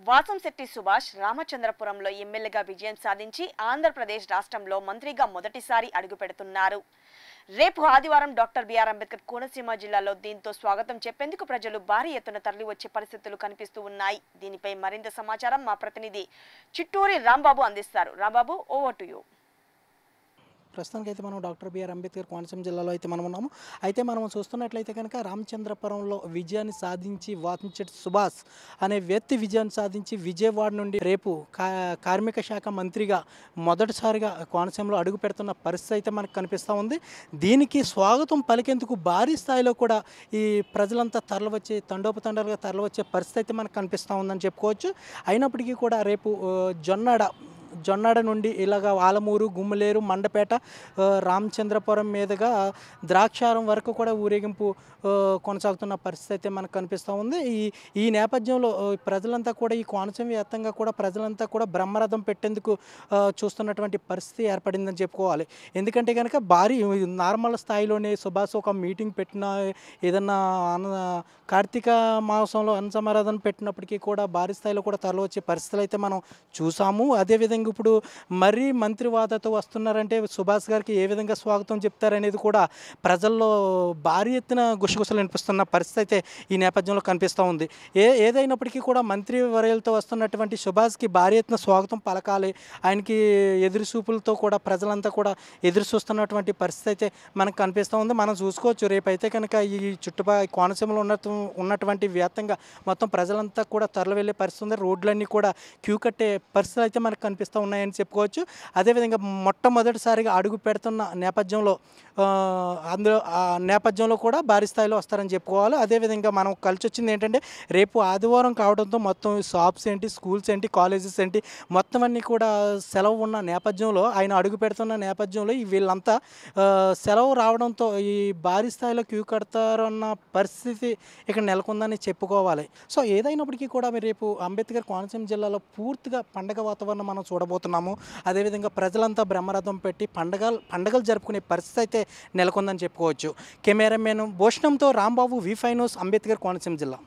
వాసంశెట్టి సుభాష్ రామచంద్రపురంలో ఎమ్మెల్యేగా విజయం సాధించి ఆంధ్రప్రదేశ్ రాష్ట్రంలో మంత్రిగా మొదటిసారి అడుగుపెడుతున్నారు. రేపు ఆదివారం డాక్టర్ బిఆర్ అంబేద్కర్ కోనసీమ జిల్లాలో దీంతో స్వాగతం చెప్పేందుకు ప్రజలు భారీ ఎత్తున తరలివచ్చే పరిస్థితులు కనిపిస్తూ ఉన్నాయి. దీనిపై మరింత సమాచారం మా ప్రతినిధి చిట్టూరి రాంబాబు అందిస్తారు. Rambabu, over to you. ప్రస్తుతానికి అయితే మనం డాక్టర్ బిఆర్ అంబేద్కర్ కోనసీమ జిల్లాలో అయితే మనం ఉన్నాము. అయితే మనం చూస్తున్నట్లయితే కనుక రామచంద్రపురంలో విజయాన్ని సాధించి వాసంశెట్టి సుభాష్ అనే వ్యక్తి విజయాన్ని సాధించి విజయవాడ నుండి రేపు కార్మిక శాఖ మంత్రిగా మొదటిసారిగా కోనసీమలో అడుగు పెడుతున్న పరిస్థితి అయితే మనకు కనిపిస్తూ ఉంది. దీనికి స్వాగతం పలికేందుకు భారీ స్థాయిలో కూడా ఈ ప్రజలంతా తరలివచ్చే తండోపతండాలుగా తరలివచ్చే పరిస్థితి అయితే మనకు కనిపిస్తూ ఉందని చెప్పుకోవచ్చు. అయినప్పటికీ కూడా రేపు జొన్నాడ నుండి ఇలాగ ఆలమూరు, గుమ్మలేరు, మండపేట, రామచంద్రపురం మీదుగా ద్రాక్షారం వరకు కూడా ఊరేగింపు కొనసాగుతున్న పరిస్థితి అయితే మనకు కనిపిస్తూ ఉంది. ఈ నేపథ్యంలో ప్రజలంతా కూడా ఈ కోనసీమ వ్యాప్తంగా కూడా ప్రజలంతా కూడా బ్రహ్మరథం పెట్టేందుకు చూస్తున్నటువంటి పరిస్థితి ఏర్పడిందని చెప్పుకోవాలి. ఎందుకంటే కనుక భారీ నార్మల్ స్థాయిలోనే సుభాష్ ఒక మీటింగ్ పెట్టిన, ఏదన్నా కార్తీక మాసంలో అన్నసమారాధన పెట్టినప్పటికీ కూడా భారీ స్థాయిలో కూడా తరలివచ్చే పరిస్థితులు అయితే మనం చూసాము. అదేవిధంగా ఇప్పుడు మరీ మంత్రివాదతో వస్తున్నారంటే సుభాష్ గారికి ఏ విధంగా స్వాగతం చెప్తారనేది కూడా ప్రజల్లో భారీ ఎత్తున గుసగుసలు వినిపిస్తున్న పరిస్థితి అయితే ఈ నేపథ్యంలో కనిపిస్తూ ఉంది. ఏదైనప్పటికీ కూడా మంత్రి వర్యులతో వస్తున్నటువంటి సుభాష్కి భారీ ఎత్తున స్వాగతం పలకాలి. ఆయనకి ఎదురుచూపులతో కూడా ప్రజలంతా కూడా ఎదురు చూస్తున్నటువంటి పరిస్థితి అయితే మనకు కనిపిస్తూ ఉంది. మనం చూసుకోవచ్చు, రేపైతే కనుక ఈ కోనసీమలో ఉన్నటువంటి వ్యాప్తంగా మొత్తం ప్రజలంతా కూడా తరలి వెళ్ళే పరిస్థితి ఉంది. రోడ్లన్నీ కూడా క్యూ కట్టే పరిస్థితులు అయితే మనకు కనిపిస్తూ ఉన్నాయని చెప్పుకోవచ్చు. అదేవిధంగా మొట్టమొదటిసారిగా అడుగు పెడుతున్న నేపథ్యంలో నేపథ్యంలో కూడా భారీ స్థాయిలో వస్తారని చెప్పుకోవాలి. అదేవిధంగా మనం కలిసి వచ్చింది ఏంటంటే రేపు ఆదివారం కావడంతో మొత్తం షాప్స్ ఏంటి, స్కూల్స్ ఏంటి, కాలేజెస్ ఏంటి మొత్తం అన్నీ కూడా సెలవు ఉన్న నేపథ్యంలో, ఆయన అడుగు పెడుతున్న నేపథ్యంలో వీళ్ళంతా సెలవు రావడంతో ఈ భారీ స్థాయిలో క్యూ కడతారన్న పరిస్థితి ఇక్కడ నెలకొందని చెప్పుకోవాలి. సో ఏదైనప్పటికీ కూడా మీరు రేపు అంబేద్కర్ కోనసీమ జిల్లాలో పూర్తిగా పండగ వాతావరణం మనం చూడబోతున్నాము. అదేవిధంగా ప్రజలంతా బ్రహ్మరథం పెట్టి పండగలు జరుపుకునే పరిస్థితి అయితే నెలకొందని చెప్పుకోవచ్చు. కెమెరామెన్ భూషణంతో రాంబాబు, వి5 న్యూస్, అంబేద్కర్ కోనసీమ జిల్లా.